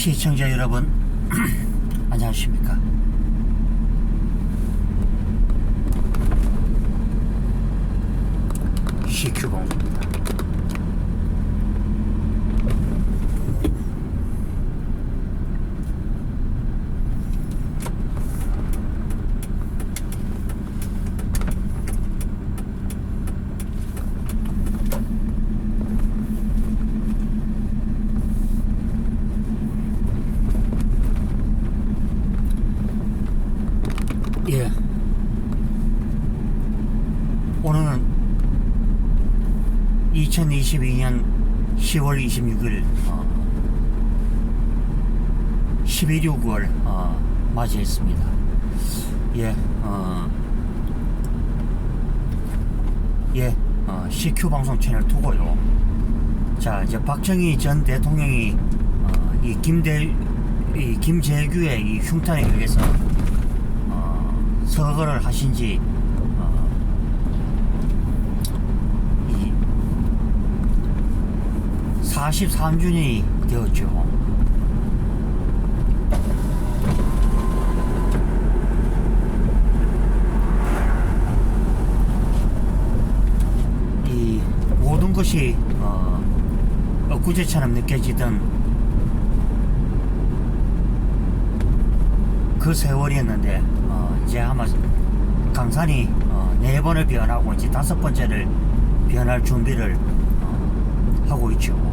시청자 여러분 안녕하십니까. CQ봉입니다. 예. 오늘은 2022년 10월 26일 11.6월 맞이했습니다. 예. CQ 방송 채널 2고요. 자, 이제 박정희 전 대통령이 이 김재규의 이 흉탄에 의해서 서거를 하신지 이 43주년이 되었죠. 이 모든 것이 엊그제처럼 느껴지던 그 세월이었는데 이제 아마 강산이 4번을 변하고 이제 5번째를 변할 준비를 하고 있죠.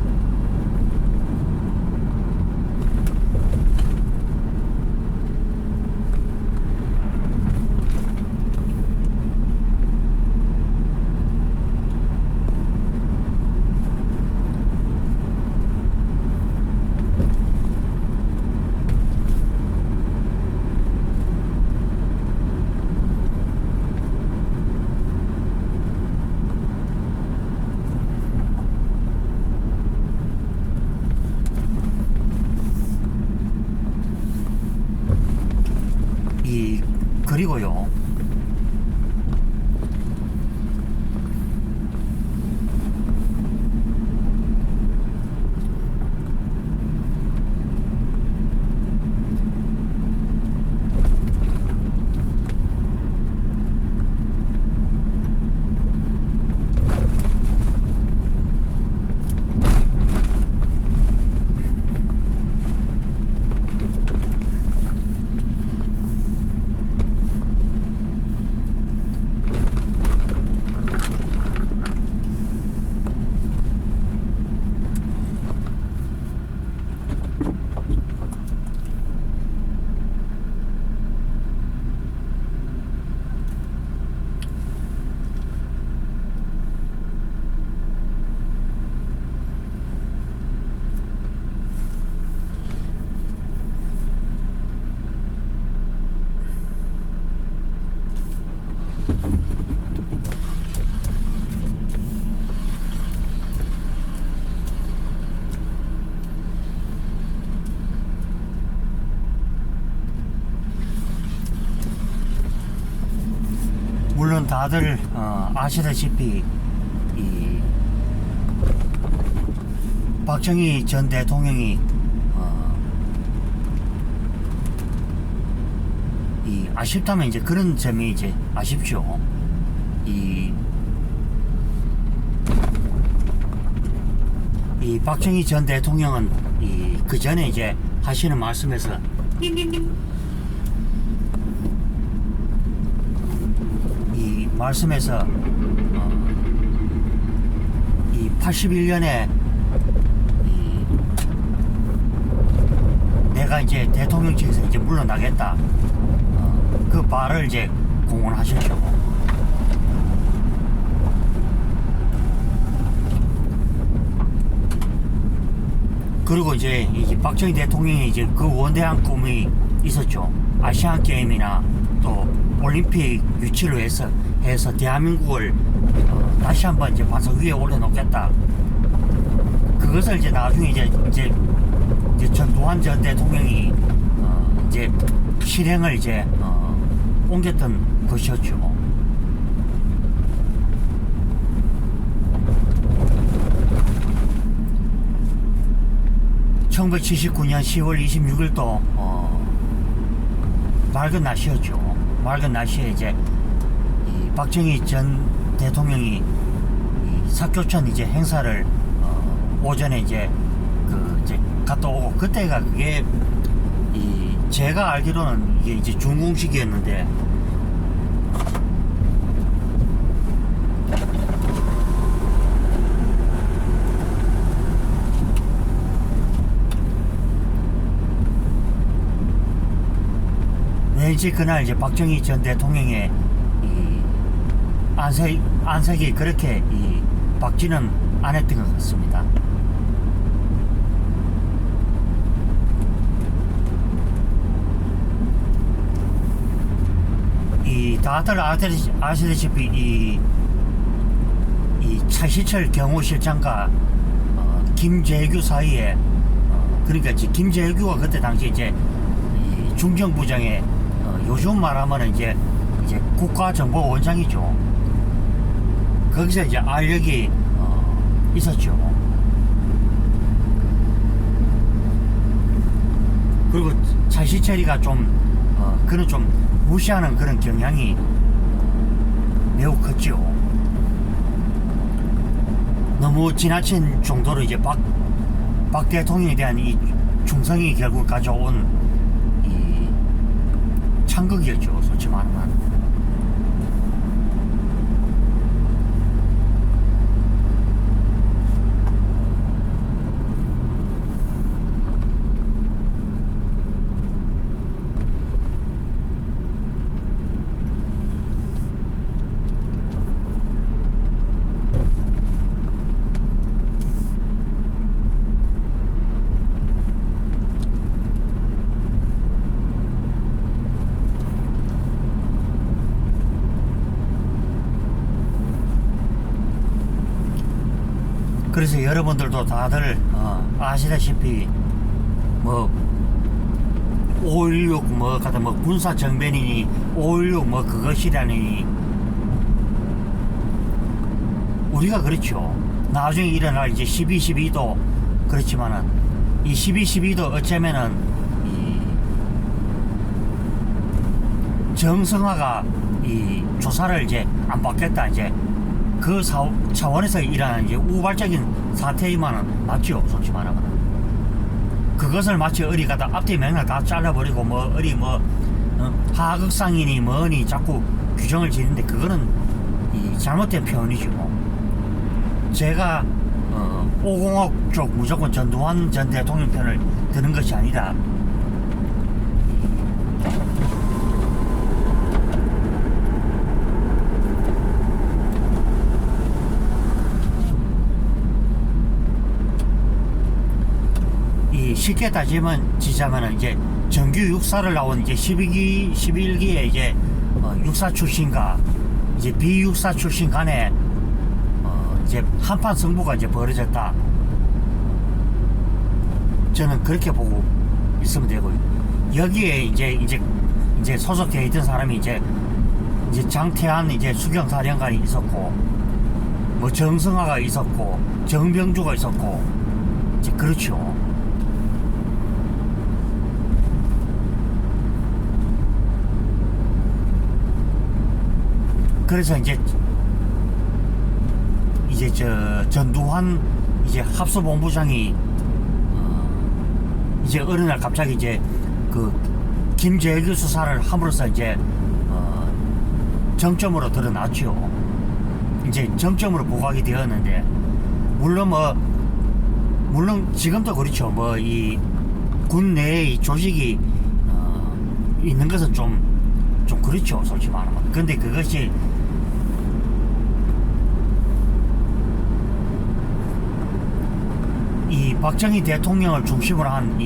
그리고요, 물론 다들 아시다시피 이 박정희 전 대통령이 이 아쉽다면 이제 그런 점이 이제 아쉽죠. 이 박정희 전 대통령은 그 전에 이제 하시는 말씀에서 이 81년에 내가 이제 대통령직에서 이제 물러나겠다, 그 말을 이제 공언하셨죠. 그리고 이제 박정희 대통령이 이제 그 원대한 꿈이 있었죠. 아시안 게임이나 또 올림픽 유치를 해서 대한민국을 다시 한번 이제 반석 위에 올려놓겠다. 그것을 이제 나중에 이제 전두환 전 대통령이 이제 실행을 이제 옮겼던 것이었죠. 1979년 10월 26일도 맑은 날씨였죠. 맑은 날씨에 이제 이 박정희 전 대통령이 이 사교천 이제 행사를 오전에 이제 이제 갔다 오고, 그때가 그게 제가 알기로는 이게 이제 준공식이었는데, 왠지 그날 이제 박정희 전 대통령의 이 안색이 그렇게 밝지는 않았던 것 같습니다. 다들 아시다시피 이 차시철 경호실장과 김재규 사이에, 그러니까 김재규가 그때 당시 이제 중정부장의 요즘 말하면 이제 국가정보원장이죠. 거기서 이제 알력이 있었죠. 그리고 차시철이가 그는 좀 무시하는 그런 경향이 매우 컸죠. 너무 지나친 정도로 이제 박 대통령에 대한 이 충성이 결국 가져온 이 창극이었죠, 솔직히 말하면. 그래서 여러분들도 다들 아시다시피 뭐 5.16 뭐 군사 정변이니 5.16 뭐 그것이라니, 우리가 그렇죠. 나중에 일어날 이제 12.12도 그렇지만은 이 12.12도 어쩌면은 이 정성화가 이 조사를 이제 안 받겠다, 이제 그 차원에서 일어나는 이제 우발적인 사태이만은 맞죠, 솔직히 말하면. 그것을 마치 어디 가다 앞뒤 맥락 다 잘라버리고 어디 하극상이니 뭐니 자꾸 규정을 지는데, 그거는 이 잘못된 표현이죠. 제가 5공업 쪽 무조건 전두환 전 대통령 편을 드는 것이 아니라, 쉽게 지자면은 이제 정규 육사를 나온 이제 11기에 이제 육사 출신과 이제 비육사 출신 간에 이제 한판 승부가 이제 벌어졌다. 저는 그렇게 보고 있으면 되고요. 여기에 이제 소속되어 있던 사람이 이제 장태환 이제 수경사령관이 있었고, 뭐 정성화가 있었고, 정병주가 있었고, 이제 그렇죠. 그래서 이제 전두환 이제 합수본부장이 이제 어느 날 갑자기 이제 김재규 수사를 함으로써 이제 정점으로 드러났죠. 이제 정점으로 부각이 되었는데, 물론 지금도 그렇죠. 이 군 내에 이 조직이 있는 것은 좀 그렇죠, 솔직히 말하면. 근데 그것이 이 박정희 대통령을 중심으로 한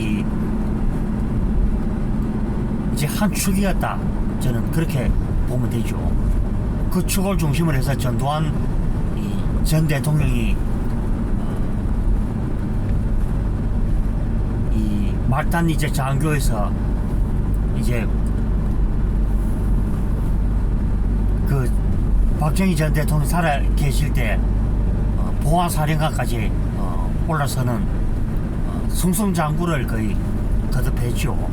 이제 한 축이었다, 저는 그렇게 보면 되죠. 그 축을 중심으로 해서 전두환 전 대통령이 이 말단 이제 장교에서 이제 박정희 전 대통령 살아 계실 때 보안사령관까지 올라서는 승승장구를 거의 거듭했죠.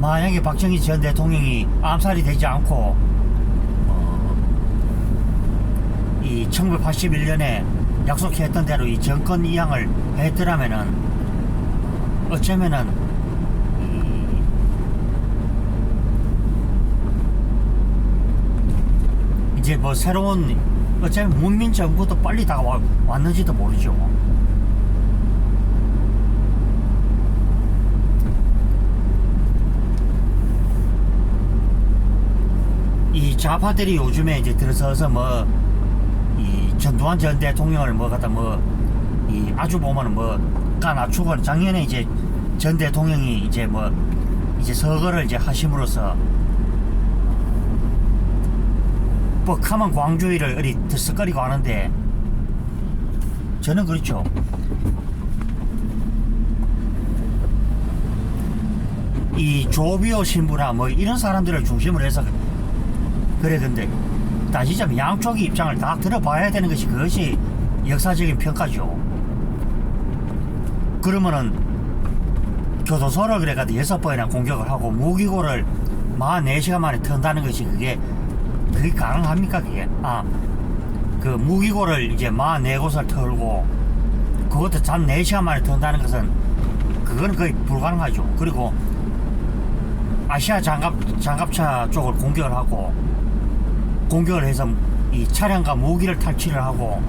만약에 박정희 전 대통령이 암살이 되지 않고 이 1981년에 약속했던 대로 이 정권 이양을 했더라면은 어쩌면은 이제 뭐 새로운 어쩌면 문민 정부도 빨리 왔는지도 모르죠. 이 좌파들이 요즘에 이제 들어서서 뭐 이 전두환 전 대통령을 뭐 갖다 뭐 이 아주 보면은 뭐 까나추고 작년에 이제 전 대통령이 이제 뭐 이제 서거를 이제 하심으로써 뻑하면 광주의를 어디 들썩거리고 하는데 저는 그렇죠. 이 조비오 신부나 뭐 이런 사람들을 중심으로 해서 그래. 근데 따지자면 양쪽의 입장을 다 들어봐야 되는 것이 그것이 역사적인 평가죠. 그러면은 교도소를 그래가지고 6번이나 공격을 하고 무기고를 44시간 만에 턴다는 것이 그게 가능합니까? 그게 그 무기고를 이제 44곳을 털고 그것도 단 4시간 만에 턴다는 것은 그건 거의 불가능하죠. 그리고 아시아 장갑차 쪽을 공격을 해서 이 차량과 무기를 탈취를 하고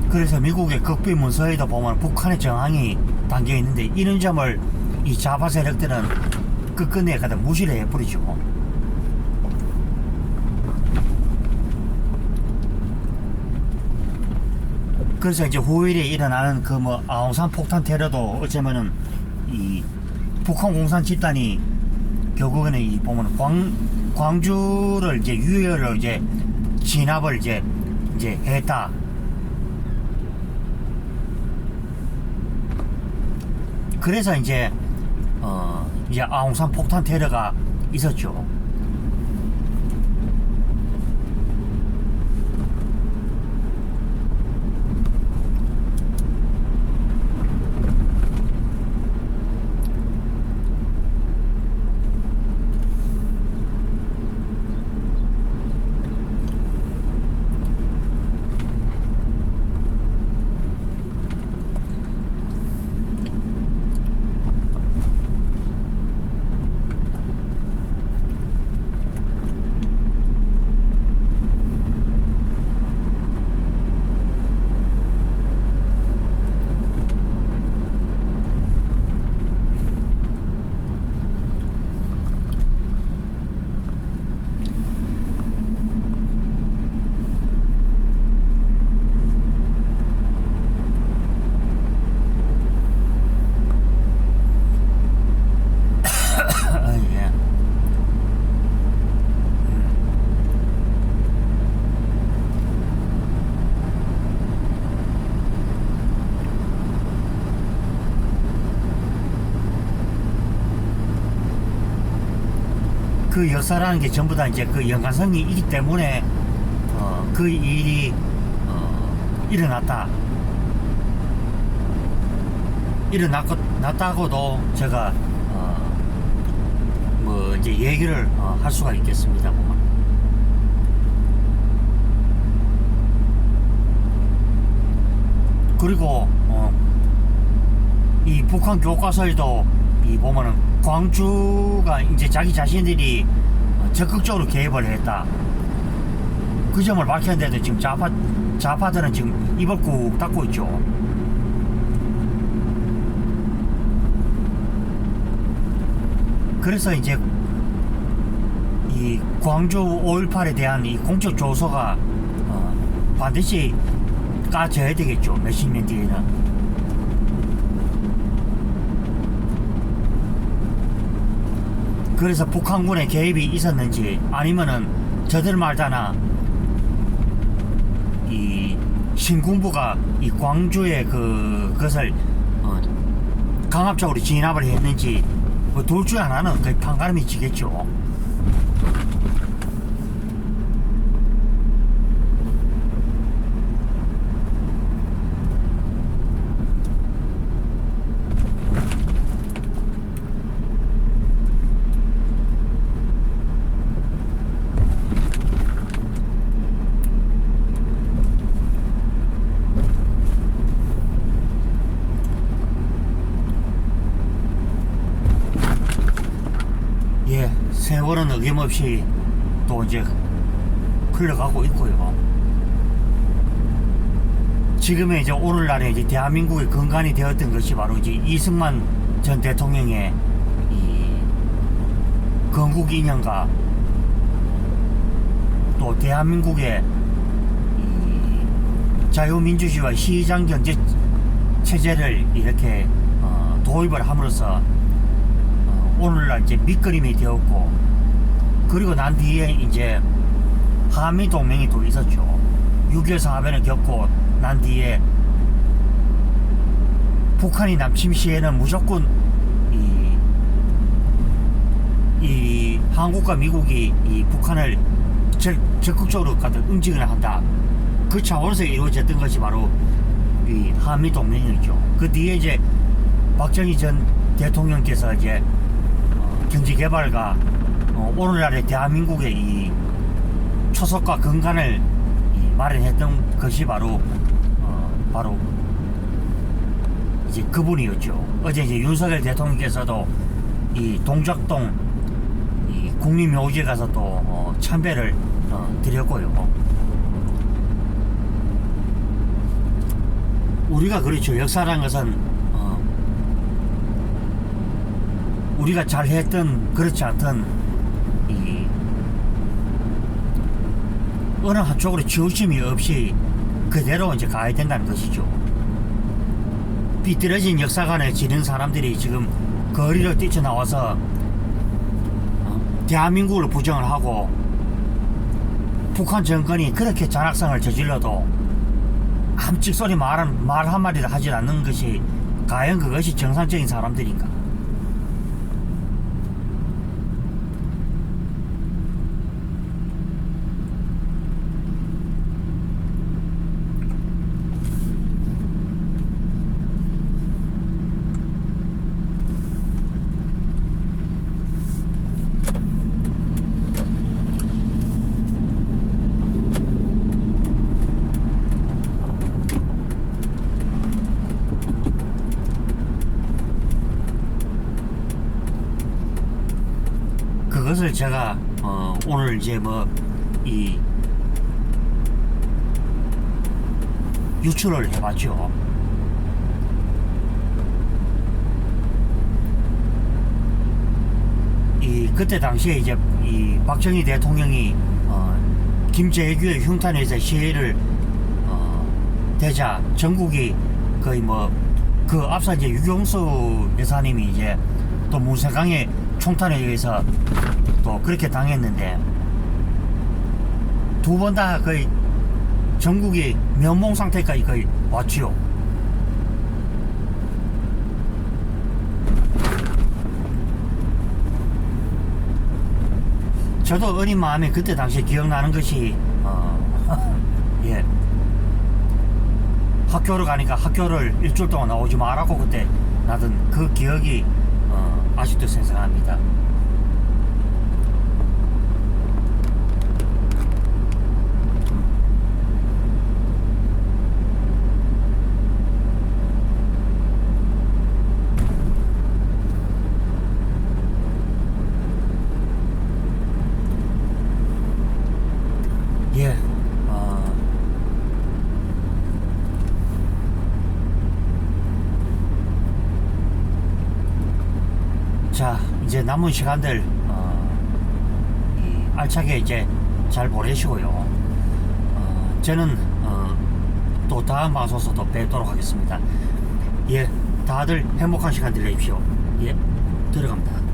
그래서 미국의 극비 문서에도 보면 북한의 정황이 담겨 있는데 이런 점을 이 좌파 세력들은 끝끝내 가다 무시를 해버리죠. 그래서 이제 후일에 일어나는 그 뭐 아웅산 폭탄 테러도 어쩌면은 이 북한 공산 집단이 결국에는 이 보면 광주를 이제 유혈로 이제 진압을 이제 했다. 그래서 이제 아웅산 폭탄 테러가 있었죠. 그 역사라는 게 전부 다 이제 그 연관성이 있기 때문에 그 일이 일어났다고도 제가 뭐 이제 얘기를 할 수가 있겠습니다. 그리고 이 북한 교과서에도 이 보면은 광주가 이제 자기 자신들이 적극적으로 개입을 했다. 그 점을 밝혔는데도 지금 좌파들은 지금 입을 꾹 닫고 있죠. 그래서 이제 이 광주 5.18에 대한 이 공적 조서가 반드시 까져야 되겠죠. 몇십 년 뒤에는. 그래서 북한군의 개입이 있었는지 아니면은 저들 말다나 이 신군부가 이 광주의 그것을 강압적으로 진압을 했는지 뭐 둘 중 하나는 거의 판가름이 지겠죠. 예, 세월은 어김없이 또 이제 흘러가고 있고요. 지금의 이제 오늘날에 이제 대한민국의 근간이 되었던 것이 바로 이제 이승만 전 대통령의 이 건국 이념과 또 대한민국의 이 자유민주주의와 시장 경제 체제를 이렇게 도입을 함으로써 오늘날 이제 밑그림이 되었고, 그리고 난 뒤에 이제 한미 동맹이 또 있었죠. 6.25 사변을 겪고 난 뒤에 북한이 남침 시에는 무조건 이 한국과 미국이 이 북한을 적극적으로 응징을 한다. 그 차원에서 이루어졌던 것이 바로 이 한미 동맹이죠. 그 뒤에 이제 박정희 전 대통령께서 이제 경제개발과 오늘날의 대한민국의 이 초석과 근간을 마련했던 것이 바로 이제 그분이었죠. 어제 이제 윤석열 대통령께서도 이 동작동 이 국립묘지에 가서 또 참배를 드렸고요. 우리가 그렇죠. 역사라는 것은 우리가 잘했던 그렇지 않던 이 어느 한쪽으로 치우침이 없이 그대로 이제 가야 된다는 것이죠. 삐뚤어진 역사관에 지는 사람들이 지금 거리로 뛰쳐나와서 대한민국을 부정을 하고 북한 정권이 그렇게 잔악성을 저질러도 아무 찍소리 말 한마디도 하지 않는 것이 과연 그것이 정상적인 사람들인가? 그것을 제가 오늘 이제 뭐 이 유출을 해봤죠. 이 그때 당시에 이제 이 박정희 대통령이 김재규의 흉탄에서 시해를 되자 전국이 거의 뭐 그 앞서 이제 유경수 여사님이 이제 또 문세강의 총탄에 의해서 또 그렇게 당했는데 두 번 다 거의 전국이 면봉 상태까지 거의 왔지요. 저도 어린 마음에 그때 당시에 기억나는 것이 예, 학교를 가니까 학교를 일주일 동안 나오지 말라고 그때 나던 그 기억이 아직도 생생합니다. 예, 자, 이제 남은 시간들 알차게 이제 잘 보내시고요. 저는 또 다음 방송에서 또 뵙도록 하겠습니다. 예, 다들 행복한 시간 되십시오. 예, 들어갑니다.